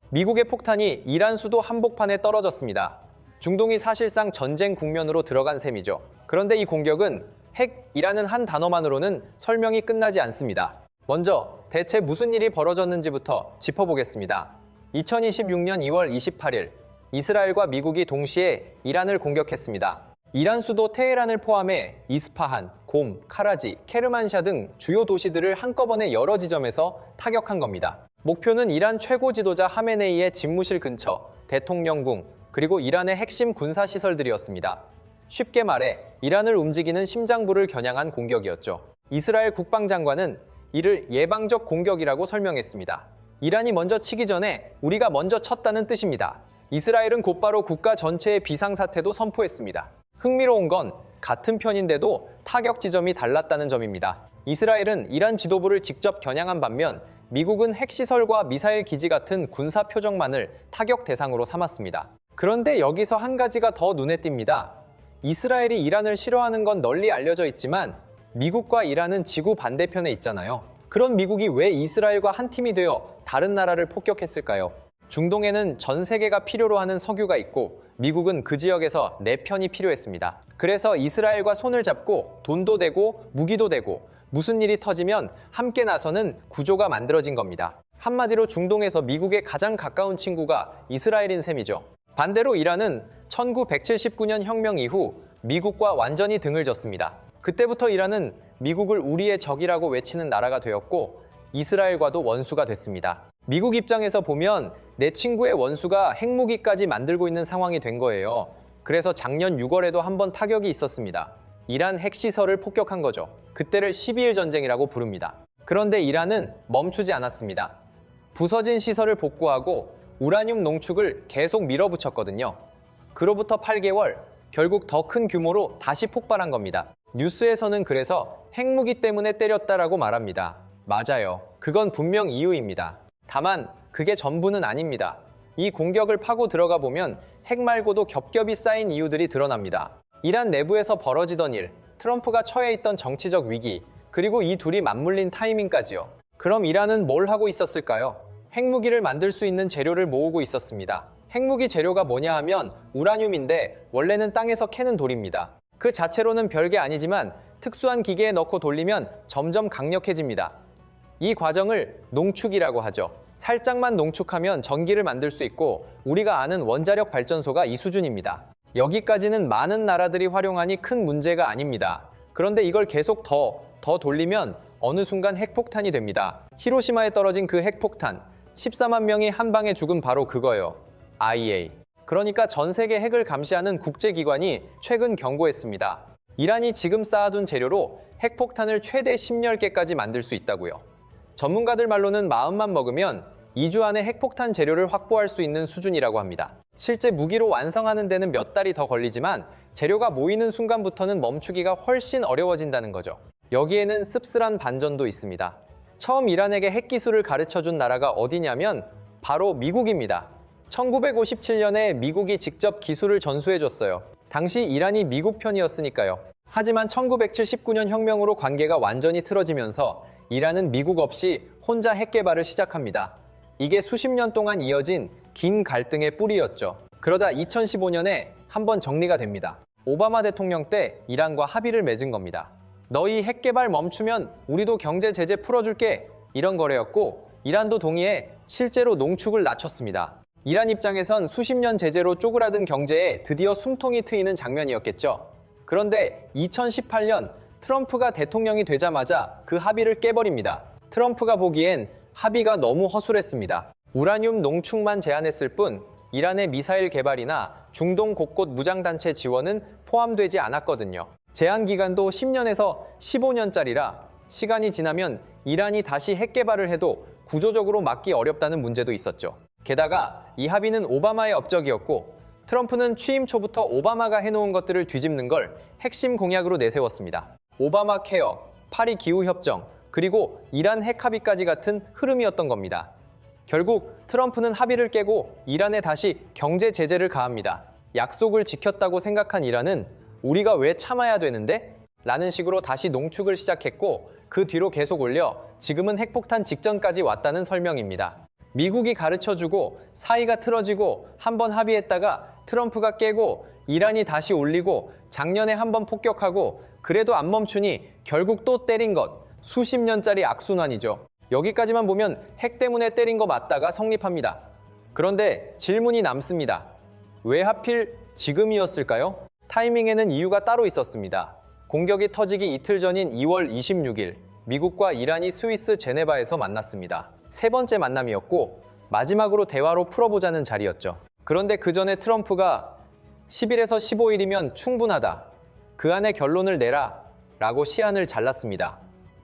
미국의 폭탄이 이란 수도 한복판에 떨어졌습니다. 중동이 사실상 전쟁 국면으로 들어간 셈이죠. 그런데 이 공격은 핵이라는 한 단어만으로는 설명이 끝나지 않습니다. 먼저 대체 무슨 일이 벌어졌는지부터 짚어보겠습니다. 2026년 2월 28일 이스라엘과 미국이 동시에 이란을 공격했습니다. 이란 수도 테헤란을 포함해 이스파한, 곰, 카라지, 케르만샤 등 주요 도시들을 한꺼번에 여러 지점에서 타격한 겁니다. 목표는 이란 최고 지도자 하메네이의 집무실 근처, 대통령궁, 그리고 이란의 핵심 군사시설들이었습니다. 쉽게 말해 이란을 움직이는 심장부를 겨냥한 공격이었죠. 이스라엘 국방장관은 이를 예방적 공격이라고 설명했습니다. 이란이 먼저 치기 전에 우리가 먼저 쳤다는 뜻입니다. 이스라엘은 곧바로 국가 전체의 비상사태도 선포했습니다. 흥미로운 건 같은 편인데도 타격 지점이 달랐다는 점입니다. 이스라엘은 이란 지도부를 직접 겨냥한 반면 미국은 핵시설과 미사일 기지 같은 군사 표적만을 타격 대상으로 삼았습니다. 그런데 여기서 한 가지가 더 눈에 띕니다. 이스라엘이 이란을 싫어하는 건 널리 알려져 있지만 미국과 이란은 지구 반대편에 있잖아요. 그런 미국이 왜 이스라엘과 한 팀이 되어 다른 나라를 폭격했을까요? 중동에는 전 세계가 필요로 하는 석유가 있고 미국은 그 지역에서 내 편이 필요했습니다. 그래서 이스라엘과 손을 잡고 돈도 되고 무기도 되고 무슨 일이 터지면 함께 나서는 구조가 만들어진 겁니다. 한마디로 중동에서 미국의 가장 가까운 친구가 이스라엘인 셈이죠. 반대로 이란은 1979년 혁명 이후 미국과 완전히 등을 졌습니다. 그때부터 이란은 미국을 우리의 적이라고 외치는 나라가 되었고 이스라엘과도 원수가 됐습니다. 미국 입장에서 보면 내 친구의 원수가 핵무기까지 만들고 있는 상황이 된 거예요. 그래서 작년 6월에도 한번 타격이 있었습니다. 이란 핵시설을 폭격한 거죠. 그때를 12일 전쟁이라고 부릅니다. 그런데 이란은 멈추지 않았습니다. 부서진 시설을 복구하고 우라늄 농축을 계속 밀어붙였거든요. 그로부터 8개월, 결국 더 큰 규모로 다시 폭발한 겁니다. 뉴스에서는 그래서 핵무기 때문에 때렸다라고 말합니다. 맞아요. 그건 분명 이유입니다. 다만 그게 전부는 아닙니다. 이 공격을 파고 들어가 보면 핵 말고도 겹겹이 쌓인 이유들이 드러납니다. 이란 내부에서 벌어지던 일, 트럼프가 처해 있던 정치적 위기, 그리고 이 둘이 맞물린 타이밍까지요. 그럼 이란은 뭘 하고 있었을까요? 핵무기를 만들 수 있는 재료를 모으고 있었습니다. 핵무기 재료가 뭐냐 하면 우라늄인데 원래는 땅에서 캐는 돌입니다. 그 자체로는 별게 아니지만 특수한 기계에 넣고 돌리면 점점 강력해집니다. 이 과정을 농축이라고 하죠. 살짝만 농축하면 전기를 만들 수 있고 우리가 아는 원자력 발전소가 이 수준입니다. 여기까지는 많은 나라들이 활용하니 큰 문제가 아닙니다. 그런데 이걸 계속 더 돌리면 어느 순간 핵폭탄이 됩니다. 히로시마에 떨어진 그 핵폭탄, 14만 명이 한 방에 죽은 바로 그거예요. IAEA. 그러니까 전 세계 핵을 감시하는 국제기관이 최근 경고했습니다. 이란이 지금 쌓아둔 재료로 핵폭탄을 최대 10개까지 만들 수 있다고요. 전문가들 말로는 마음만 먹으면 2주 안에 핵폭탄 재료를 확보할 수 있는 수준이라고 합니다. 실제 무기로 완성하는 데는 몇 달이 더 걸리지만 재료가 모이는 순간부터는 멈추기가 훨씬 어려워진다는 거죠. 여기에는 씁쓸한 반전도 있습니다. 처음 이란에게 핵기술을 가르쳐준 나라가 어디냐면 바로 미국입니다. 1957년에 미국이 직접 기술을 전수해줬어요. 당시 이란이 미국 편이었으니까요. 하지만 1979년 혁명으로 관계가 완전히 틀어지면서 이란은 미국 없이 혼자 핵 개발을 시작합니다. 이게 수십 년 동안 이어진 긴 갈등의 뿌리였죠. 그러다 2015년에 한번 정리가 됩니다. 오바마 대통령 때 이란과 합의를 맺은 겁니다. 너희 핵 개발 멈추면 우리도 경제 제재 풀어줄게. 이런 거래였고 이란도 동의해 실제로 농축을 낮췄습니다. 이란 입장에선 수십 년 제재로 쪼그라든 경제에 드디어 숨통이 트이는 장면이었겠죠. 그런데 2018년 트럼프가 대통령이 되자마자 그 합의를 깨버립니다. 트럼프가 보기엔 합의가 너무 허술했습니다. 우라늄 농축만 제한했을 뿐 이란의 미사일 개발이나 중동 곳곳 무장단체 지원은 포함되지 않았거든요. 제한 기간도 10년에서 15년짜리라 시간이 지나면 이란이 다시 핵 개발을 해도 구조적으로 막기 어렵다는 문제도 있었죠. 게다가 이 합의는 오바마의 업적이었고 트럼프는 취임 초부터 오바마가 해놓은 것들을 뒤집는 걸 핵심 공약으로 내세웠습니다. 오바마 케어, 파리 기후협정, 그리고 이란 핵 합의까지 같은 흐름이었던 겁니다. 결국 트럼프는 합의를 깨고 이란에 다시 경제 제재를 가합니다. 약속을 지켰다고 생각한 이란은 우리가 왜 참아야 되는데? 라는 식으로 다시 농축을 시작했고 그 뒤로 계속 올려 지금은 핵폭탄 직전까지 왔다는 설명입니다. 미국이 가르쳐주고 사이가 틀어지고 한번 합의했다가 트럼프가 깨고 이란이 다시 올리고 작년에 한번 폭격하고 그래도 안 멈추니 결국 또 때린 것. 수십 년짜리 악순환이죠. 여기까지만 보면 핵 때문에 때린 거 맞다가 성립합니다. 그런데 질문이 남습니다. 왜 하필 지금이었을까요? 타이밍에는 이유가 따로 있었습니다. 공격이 터지기 이틀 전인 2월 26일, 미국과 이란이 스위스 제네바에서 만났습니다. 세 번째 만남이었고 마지막으로 대화로 풀어보자는 자리였죠. 그런데 그 전에 트럼프가 10일에서 15일이면 충분하다. 그 안에 결론을 내라. 라고 시한을 잘랐습니다.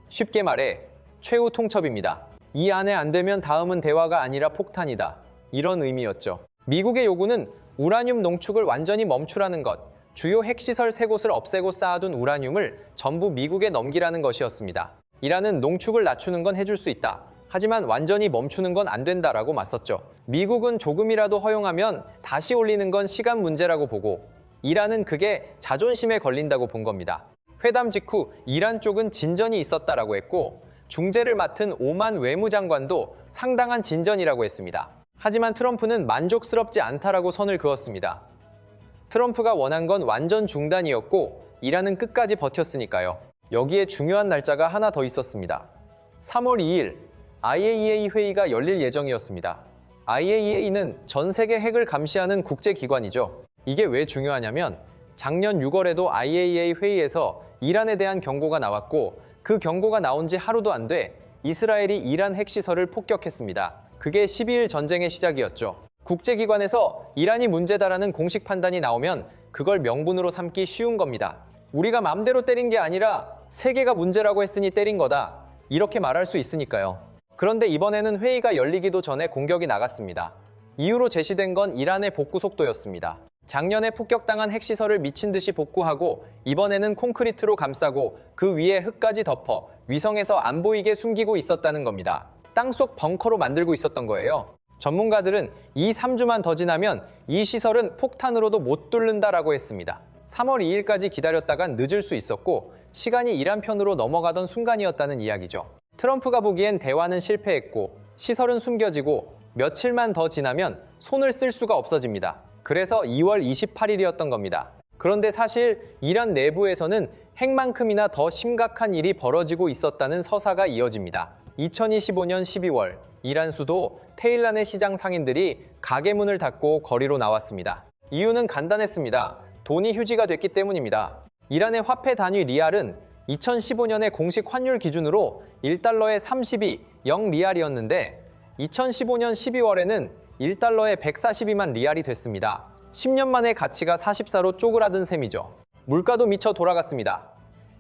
쉽게 말해 최후 통첩입니다. 이 안에 안 되면 다음은 대화가 아니라 폭탄이다. 이런 의미였죠. 미국의 요구는 우라늄 농축을 완전히 멈추라는 것, 주요 핵시설 3곳을 없애고 쌓아둔 우라늄을 전부 미국에 넘기라는 것이었습니다. 이란은 농축을 낮추는 건 해줄 수 있다. 하지만 완전히 멈추는 건 안 된다라고 맞섰죠. 미국은 조금이라도 허용하면 다시 올리는 건 시간 문제라고 보고 이란은 그게 자존심에 걸린다고 본 겁니다. 회담 직후 이란 쪽은 진전이 있었다라고 했고 중재를 맡은 오만 외무장관도 상당한 진전이라고 했습니다. 하지만 트럼프는 만족스럽지 않다라고 선을 그었습니다. 트럼프가 원한 건 완전 중단이었고 이란은 끝까지 버텼으니까요. 여기에 중요한 날짜가 하나 더 있었습니다. 3월 2일 IAEA 회의가 열릴 예정이었습니다. IAEA는 전 세계 핵을 감시하는 국제기관이죠. 이게 왜 중요하냐면 작년 6월에도 IAEA 회의에서 이란에 대한 경고가 나왔고 그 경고가 나온 지 하루도 안 돼 이스라엘이 이란 핵시설을 폭격했습니다. 그게 12일 전쟁의 시작이었죠. 국제기관에서 이란이 문제다라는 공식 판단이 나오면 그걸 명분으로 삼기 쉬운 겁니다. 우리가 맘대로 때린 게 아니라 세계가 문제라고 했으니 때린 거다. 이렇게 말할 수 있으니까요. 그런데 이번에는 회의가 열리기도 전에 공격이 나갔습니다. 이유로 제시된 건 이란의 복구 속도였습니다. 작년에 폭격당한 핵시설을 미친 듯이 복구하고 이번에는 콘크리트로 감싸고 그 위에 흙까지 덮어 위성에서 안 보이게 숨기고 있었다는 겁니다. 땅속 벙커로 만들고 있었던 거예요. 전문가들은 2-3주만 더 지나면 이 시설은 폭탄으로도 못 뚫는다라고 했습니다. 3월 2일까지 기다렸다간 늦을 수 있었고 시간이 이란 편으로 넘어가던 순간이었다는 이야기죠. 트럼프가 보기엔 대화는 실패했고 시설은 숨겨지고 며칠만 더 지나면 손을 쓸 수가 없어집니다. 그래서 2월 28일이었던 겁니다. 그런데 사실 이란 내부에서는 핵만큼이나 더 심각한 일이 벌어지고 있었다는 서사가 이어집니다. 2025년 12월 이란 수도 테헤란의 시장 상인들이 가게 문을 닫고 거리로 나왔습니다. 이유는 간단했습니다. 돈이 휴지가 됐기 때문입니다. 이란의 화폐 단위 리알은 2015년의 공식 환율 기준으로 1달러에 32, 0리알이었는데 2015년 12월에는 1달러에 142만 리알이 됐습니다. 10년 만에 가치가 44로 쪼그라든 셈이죠. 물가도 미쳐 돌아갔습니다.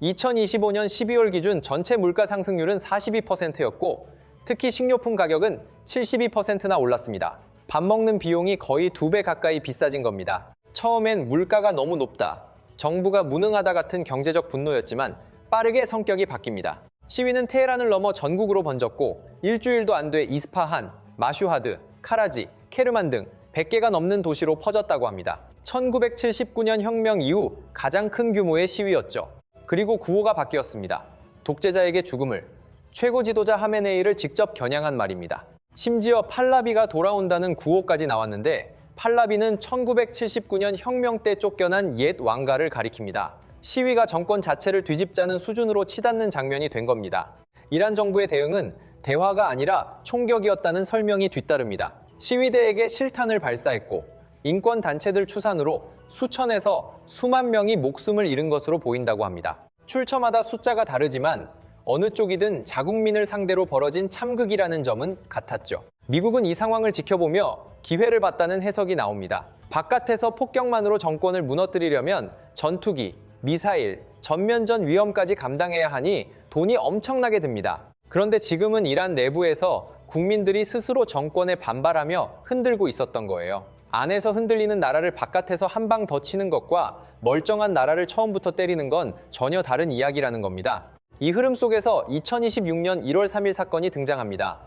2025년 12월 기준 전체 물가 상승률은 42%였고 특히 식료품 가격은 72%나 올랐습니다. 밥 먹는 비용이 거의 2배 가까이 비싸진 겁니다. 처음엔 물가가 너무 높다, 정부가 무능하다 같은 경제적 분노였지만 빠르게 성격이 바뀝니다. 시위는 테헤란을 넘어 전국으로 번졌고 일주일도 안 돼 이스파한, 마슈하드, 카라지, 케르만 등 100개가 넘는 도시로 퍼졌다고 합니다. 1979년 혁명 이후 가장 큰 규모의 시위였죠. 그리고 구호가 바뀌었습니다. 독재자에게 죽음을. 최고 지도자 하메네이를 직접 겨냥한 말입니다. 심지어 팔라비가 돌아온다는 구호까지 나왔는데 팔라비는 1979년 혁명 때 쫓겨난 옛 왕가를 가리킵니다. 시위가 정권 자체를 뒤집자는 수준으로 치닫는 장면이 된 겁니다. 이란 정부의 대응은 대화가 아니라 총격이었다는 설명이 뒤따릅니다. 시위대에게 실탄을 발사했고 인권단체들 추산으로 수천에서 수만 명이 목숨을 잃은 것으로 보인다고 합니다. 출처마다 숫자가 다르지만 어느 쪽이든 자국민을 상대로 벌어진 참극이라는 점은 같았죠. 미국은 이 상황을 지켜보며 기회를 봤다는 해석이 나옵니다. 바깥에서 폭격만으로 정권을 무너뜨리려면 전투기, 미사일, 전면전 위험까지 감당해야 하니 돈이 엄청나게 듭니다. 그런데 지금은 이란 내부에서 국민들이 스스로 정권에 반발하며 흔들고 있었던 거예요. 안에서 흔들리는 나라를 바깥에서 한 방 더 치는 것과 멀쩡한 나라를 처음부터 때리는 건 전혀 다른 이야기라는 겁니다. 이 흐름 속에서 2026년 1월 3일 사건이 등장합니다.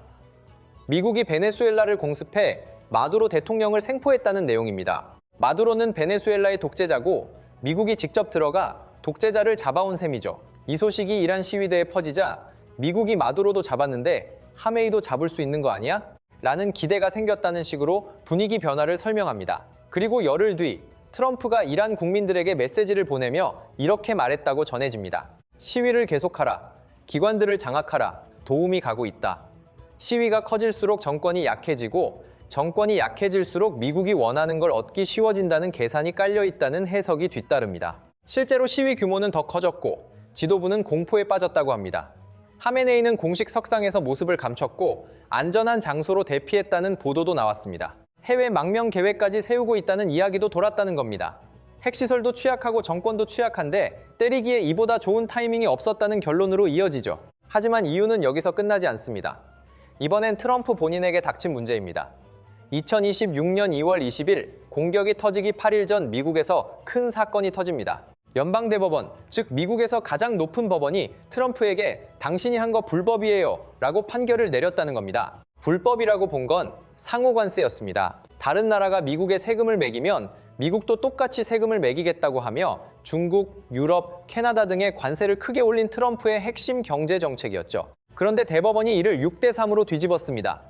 미국이 베네수엘라를 공습해 마두로 대통령을 생포했다는 내용입니다. 마두로는 베네수엘라의 독재자고 미국이 직접 들어가 독재자를 잡아온 셈이죠. 이 소식이 이란 시위대에 퍼지자 미국이 마두로도 잡았는데 하메이도 잡을 수 있는 거 아니야? 라는 기대가 생겼다는 식으로 분위기 변화를 설명합니다. 그리고 열흘 뒤 트럼프가 이란 국민들에게 메시지를 보내며 이렇게 말했다고 전해집니다. 시위를 계속하라. 기관들을 장악하라. 도움이 가고 있다. 시위가 커질수록 정권이 약해지고 정권이 약해질수록 미국이 원하는 걸 얻기 쉬워진다는 계산이 깔려 있다는 해석이 뒤따릅니다. 실제로 시위 규모는 더 커졌고 지도부는 공포에 빠졌다고 합니다. 하메네이는 공식 석상에서 모습을 감췄고 안전한 장소로 대피했다는 보도도 나왔습니다. 해외 망명 계획까지 세우고 있다는 이야기도 돌았다는 겁니다. 핵시설도 취약하고 정권도 취약한데 때리기에 이보다 좋은 타이밍이 없었다는 결론으로 이어지죠. 하지만 이유는 여기서 끝나지 않습니다. 이번엔 트럼프 본인에게 닥친 문제입니다. 2026년 2월 20일 공격이 터지기 8일 전 미국에서 큰 사건이 터집니다. 연방대법원, 즉 미국에서 가장 높은 법원이 트럼프에게 당신이 한 거 불법이에요 라고 판결을 내렸다는 겁니다. 불법이라고 본 건 상호관세였습니다. 다른 나라가 미국에 세금을 매기면 미국도 똑같이 세금을 매기겠다고 하며 중국, 유럽, 캐나다 등의 관세를 크게 올린 트럼프의 핵심 경제 정책이었죠. 그런데 대법원이 이를 6대3으로 뒤집었습니다.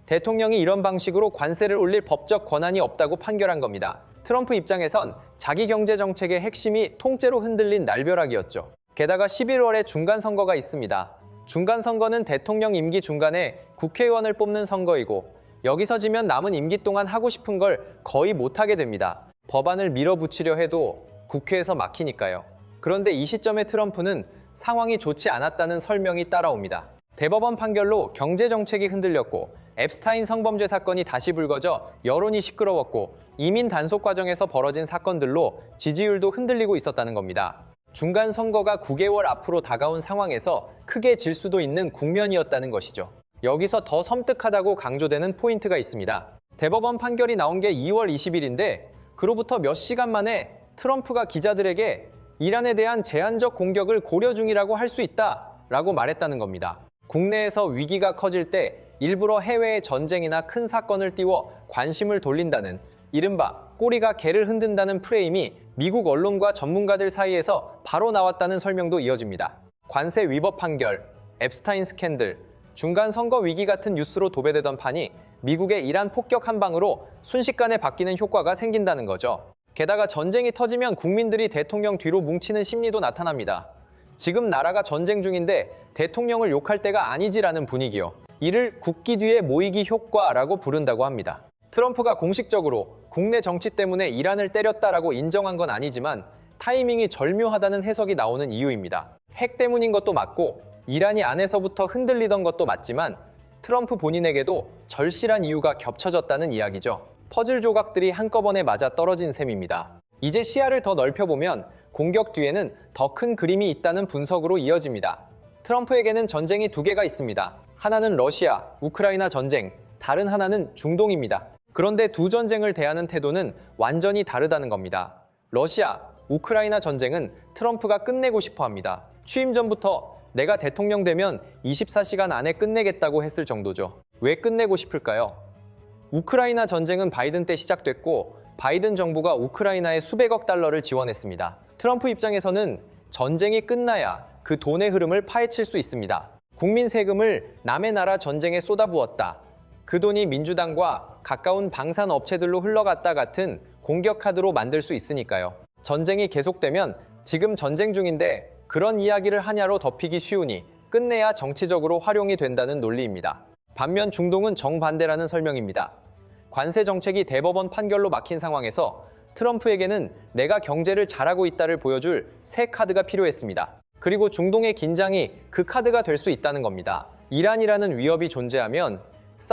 대통령이 이런 방식으로 관세를 올릴 법적 권한이 없다고 판결한 겁니다. 트럼프 입장에선 자기 경제 정책의 핵심이 통째로 흔들린 날벼락이었죠. 게다가 11월에 중간선거가 있습니다. 중간선거는 대통령 임기 중간에 국회의원을 뽑는 선거이고 여기서 지면 남은 임기 동안 하고 싶은 걸 거의 못하게 됩니다. 법안을 밀어붙이려 해도 국회에서 막히니까요. 그런데 이 시점에 트럼프는 상황이 좋지 않았다는 설명이 따라옵니다. 대법원 판결로 경제 정책이 흔들렸고 앱스타인 성범죄 사건이 다시 불거져 여론이 시끄러웠고 이민 단속 과정에서 벌어진 사건들로 지지율도 흔들리고 있었다는 겁니다. 중간 선거가 9개월 앞으로 다가온 상황에서 크게 질 수도 있는 국면이었다는 것이죠. 여기서 더 섬뜩하다고 강조되는 포인트가 있습니다. 대법원 판결이 나온 게 2월 20일인데 그로부터 몇 시간 만에 트럼프가 기자들에게 이란에 대한 제한적 공격을 고려 중이라고 할 수 있다라고 말했다는 겁니다. 국내에서 위기가 커질 때 일부러 해외의 전쟁이나 큰 사건을 띄워 관심을 돌린다는 이른바 꼬리가 개를 흔든다는 프레임이 미국 언론과 전문가들 사이에서 바로 나왔다는 설명도 이어집니다. 관세 위법 판결, 앱스타인 스캔들, 중간 선거 위기 같은 뉴스로 도배되던 판이 미국의 이란 폭격 한 방으로 순식간에 바뀌는 효과가 생긴다는 거죠. 게다가 전쟁이 터지면 국민들이 대통령 뒤로 뭉치는 심리도 나타납니다. 지금 나라가 전쟁 중인데 대통령을 욕할 때가 아니지라는 분위기요. 이를 국기 뒤에 모이기 효과라고 부른다고 합니다. 트럼프가 공식적으로 국내 정치 때문에 이란을 때렸다라고 인정한 건 아니지만 타이밍이 절묘하다는 해석이 나오는 이유입니다. 핵 때문인 것도 맞고 이란이 안에서부터 흔들리던 것도 맞지만 트럼프 본인에게도 절실한 이유가 겹쳐졌다는 이야기죠. 퍼즐 조각들이 한꺼번에 맞아 떨어진 셈입니다. 이제 시야를 더 넓혀보면 공격 뒤에는 더 큰 그림이 있다는 분석으로 이어집니다. 트럼프에게는 전쟁이 두 개가 있습니다. 하나는 러시아, 우크라이나 전쟁, 다른 하나는 중동입니다. 그런데 두 전쟁을 대하는 태도는 완전히 다르다는 겁니다. 러시아, 우크라이나 전쟁은 트럼프가 끝내고 싶어 합니다. 취임 전부터 내가 대통령 되면 24시간 안에 끝내겠다고 했을 정도죠. 왜 끝내고 싶을까요? 우크라이나 전쟁은 바이든 때 시작됐고 바이든 정부가 우크라이나에 수백억 달러를 지원했습니다. 트럼프 입장에서는 전쟁이 끝나야 그 돈의 흐름을 파헤칠 수 있습니다. 국민 세금을 남의 나라 전쟁에 쏟아부었다. 그 돈이 민주당과 가까운 방산 업체들로 흘러갔다 같은 공격 카드로 만들 수 있으니까요. 전쟁이 계속되면 지금 전쟁 중인데 그런 이야기를 하냐로 덮이기 쉬우니 끝내야 정치적으로 활용이 된다는 논리입니다. 반면 중동은 정반대라는 설명입니다. 관세 정책이 대법원 판결로 막힌 상황에서 트럼프에게는 내가 경제를 잘하고 있다를 보여줄 새 카드가 필요했습니다. 그리고 중동의 긴장이 그 카드가 될 수 있다는 겁니다. 이란이라는 위협이 존재하면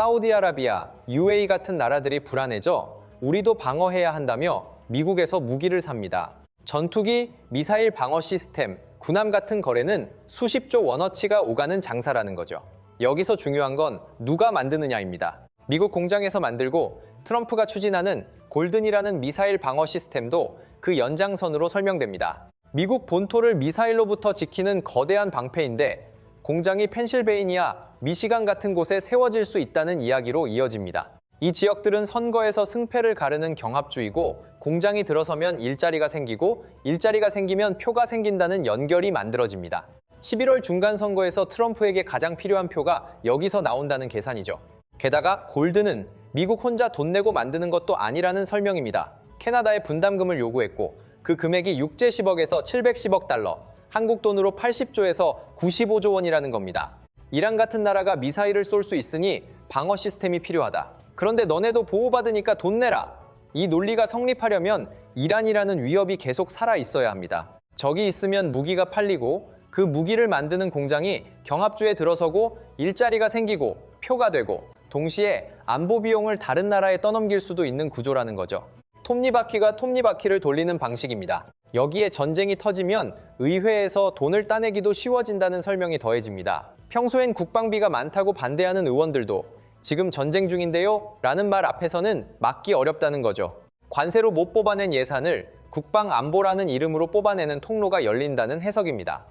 사우디아라비아, UAE 같은 나라들이 불안해져 우리도 방어해야 한다며 미국에서 무기를 삽니다. 전투기, 미사일 방어 시스템, 군함 같은 거래는 수십조 원어치가 오가는 장사라는 거죠. 여기서 중요한 건 누가 만드느냐입니다. 미국 공장에서 만들고 트럼프가 추진하는 골든이라는 미사일 방어 시스템도 그 연장선으로 설명됩니다. 미국 본토를 미사일로부터 지키는 거대한 방패인데 공장이 펜실베이니아, 미시간 같은 곳에 세워질 수 있다는 이야기로 이어집니다. 이 지역들은 선거에서 승패를 가르는 경합주이고 공장이 들어서면 일자리가 생기고 일자리가 생기면 표가 생긴다는 연결이 만들어집니다. 11월 중간선거에서 트럼프에게 가장 필요한 표가 여기서 나온다는 계산이죠. 게다가 골드는 미국 혼자 돈 내고 만드는 것도 아니라는 설명입니다. 캐나다에 분담금을 요구했고 그 금액이 6제10억에서 710억 달러, 한국 돈으로 80조에서 95조 원이라는 겁니다. 이란 같은 나라가 미사일을 쏠 수 있으니 방어 시스템이 필요하다. 그런데 너네도 보호받으니까 돈 내라. 이 논리가 성립하려면 이란이라는 위협이 계속 살아 있어야 합니다. 적이 있으면 무기가 팔리고 그 무기를 만드는 공장이 경합주에 들어서고 일자리가 생기고 표가 되고 동시에 안보 비용을 다른 나라에 떠넘길 수도 있는 구조라는 거죠. 톱니바퀴가 톱니바퀴를 돌리는 방식입니다. 여기에 전쟁이 터지면 의회에서 돈을 따내기도 쉬워진다는 설명이 더해집니다. 평소엔 국방비가 많다고 반대하는 의원들도 지금 전쟁 중인데요? 라는 말 앞에서는 막기 어렵다는 거죠. 관세로 못 뽑아낸 예산을 국방안보라는 이름으로 뽑아내는 통로가 열린다는 해석입니다.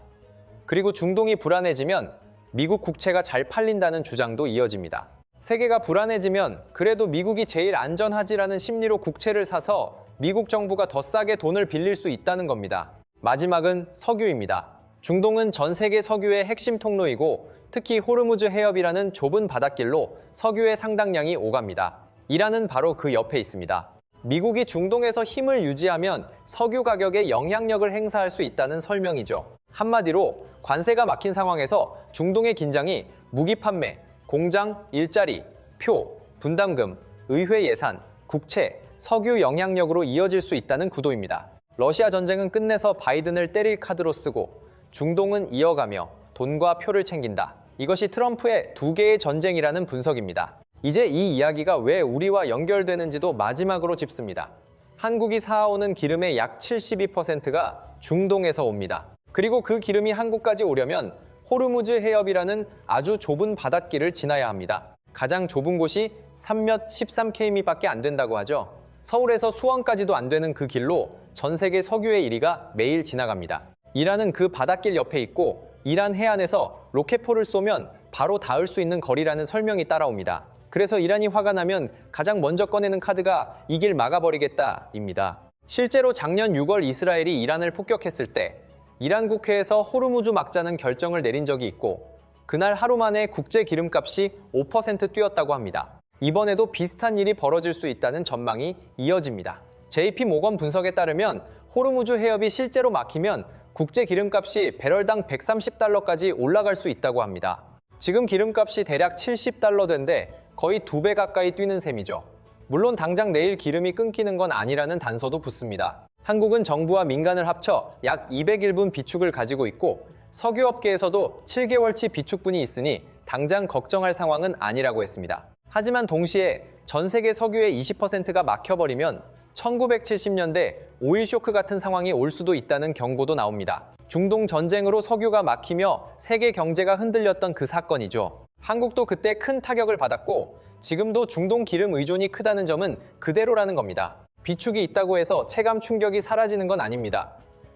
그리고 중동이 불안해지면 미국 국채가 잘 팔린다는 주장도 이어집니다. 세계가 불안해지면 그래도 미국이 제일 안전하지라는 심리로 국채를 사서 미국 정부가 더 싸게 돈을 빌릴 수 있다는 겁니다. 마지막은 석유입니다. 중동은 전 세계 석유의 핵심 통로이고 특히 호르무즈 해협이라는 좁은 바닷길로 석유의 상당량이 오갑니다. 이란은 바로 그 옆에 있습니다. 미국이 중동에서 힘을 유지하면 석유 가격에 영향력을 행사할 수 있다는 설명이죠. 한마디로 관세가 막힌 상황에서 중동의 긴장이 무기 판매, 공장, 일자리, 표, 분담금, 의회 예산, 국채, 석유 영향력으로 이어질 수 있다는 구도입니다. 러시아 전쟁은 끝내서 바이든을 때릴 카드로 쓰고 중동은 이어가며 돈과 표를 챙긴다. 이것이 트럼프의 두 개의 전쟁이라는 분석입니다. 이제 이 이야기가 왜 우리와 연결되는지도 마지막으로 짚습니다. 한국이 사오는 기름의 약 72%가 중동에서 옵니다. 그리고 그 기름이 한국까지 오려면 호르무즈 해협이라는 아주 좁은 바닷길을 지나야 합니다. 가장 좁은 곳이 3몇 13km밖에 안 된다고 하죠. 서울에서 수원까지도 안 되는 그 길로 전 세계 석유의 1위가 매일 지나갑니다. 이란은 그 바닷길 옆에 있고 이란 해안에서 로켓포를 쏘면 바로 닿을 수 있는 거리라는 설명이 따라옵니다. 그래서 이란이 화가 나면 가장 먼저 꺼내는 카드가 이 길 막아버리겠다입니다. 실제로 작년 6월 이스라엘이 이란을 폭격했을 때 이란 국회에서 호르무즈 막자는 결정을 내린 적이 있고 그날 하루 만에 국제 기름값이 5% 뛰었다고 합니다. 이번에도 비슷한 일이 벌어질 수 있다는 전망이 이어집니다. JP 모건 분석에 따르면 호르무즈 해협이 실제로 막히면 국제 기름값이 배럴당 130달러까지 올라갈 수 있다고 합니다. 지금 기름값이 대략 70달러대인데 거의 2배 가까이 뛰는 셈이죠. 물론 당장 내일 기름이 끊기는 건 아니라는 단서도 붙습니다. 한국은 정부와 민간을 합쳐 약 200일분 비축을 가지고 있고 석유업계에서도 7개월치 비축분이 있으니 당장 걱정할 상황은 아니라고 했습니다. 하지만 동시에 전 세계 석유의 20%가 막혀버리면 1970년대 오일 쇼크 같은 상황이 올 수도 있다는 경고도 나옵니다. 중동 전쟁으로 석유가 막히며 세계 경제가 흔들렸던 그 사건이죠. 한국도 그때 큰 타격을 받았고 지금도 중동 기름 의존이 크다는 점은 그대로라는 겁니다. 비축이 있다고 해서 체감 충격이 사라지는 건 아닙니다.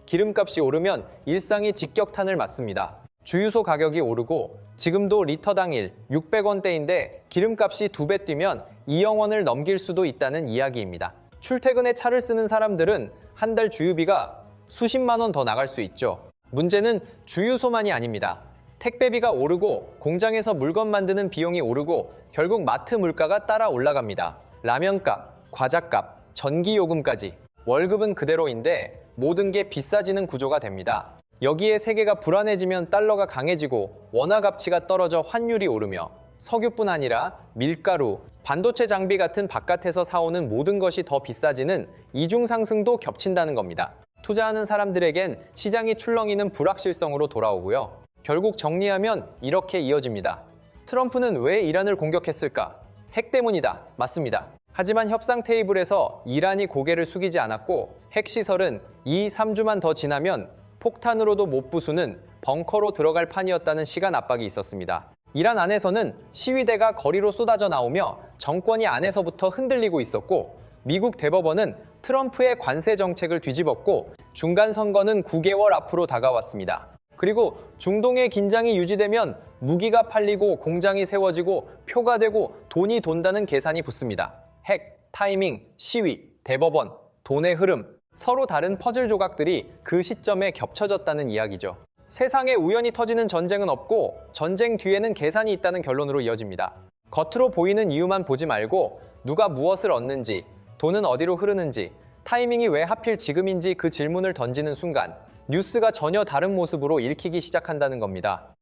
기름값이 오르면 일상이 직격탄을 맞습니다. 주유소 가격이 오르고 지금도 리터당 600원대인데 기름값이 2배 뛰면 2억 원을 넘길 수도 있다는 이야기입니다. 출퇴근에 차를 쓰는 사람들은 한 달 주유비가 수십만 원 더 나갈 수 있죠. 문제는 주유소만이 아닙니다. 택배비가 오르고 공장에서 물건 만드는 비용이 오르고 결국 마트 물가가 따라 올라갑니다. 라면값, 과자값, 전기요금까지. 월급은 그대로인데 모든 게 비싸지는 구조가 됩니다. 여기에 세계가 불안해지면 달러가 강해지고 원화 가치가 떨어져 환율이 오르며 석유뿐 아니라 밀가루, 반도체 장비 같은 바깥에서 사오는 모든 것이 더 비싸지는 이중 상승도 겹친다는 겁니다. 투자하는 사람들에겐 시장이 출렁이는 불확실성으로 돌아오고요. 결국 정리하면 이렇게 이어집니다. 트럼프는 왜 이란을 공격했을까? 핵 때문이다. 맞습니다. 하지만 협상 테이블에서 이란이 고개를 숙이지 않았고 핵시설은 2-3주만 더 지나면 폭탄으로도 못 부수는 벙커로 들어갈 판이었다는 시간 압박이 있었습니다. 이란 안에서는 시위대가 거리로 쏟아져 나오며 정권이 안에서부터 흔들리고 있었고 미국 대법원은 트럼프의 관세 정책을 뒤집었고 중간 선거는 9개월 앞으로 다가왔습니다. 그리고 중동의 긴장이 유지되면 무기가 팔리고 공장이 세워지고 표가 되고 돈이 돈다는 계산이 붙습니다. 핵, 타이밍, 시위, 대법원, 돈의 흐름, 서로 다른 퍼즐 조각들이 그 시점에 겹쳐졌다는 이야기죠. 세상에 우연히 터지는 전쟁은 없고 전쟁 뒤에는 계산이 있다는 결론으로 이어집니다. 겉으로 보이는 이유만 보지 말고 누가 무엇을 얻는지, 돈은 어디로 흐르는지, 타이밍이 왜 하필 지금인지 그 질문을 던지는 순간 뉴스가 전혀 다른 모습으로 읽히기 시작한다는 겁니다.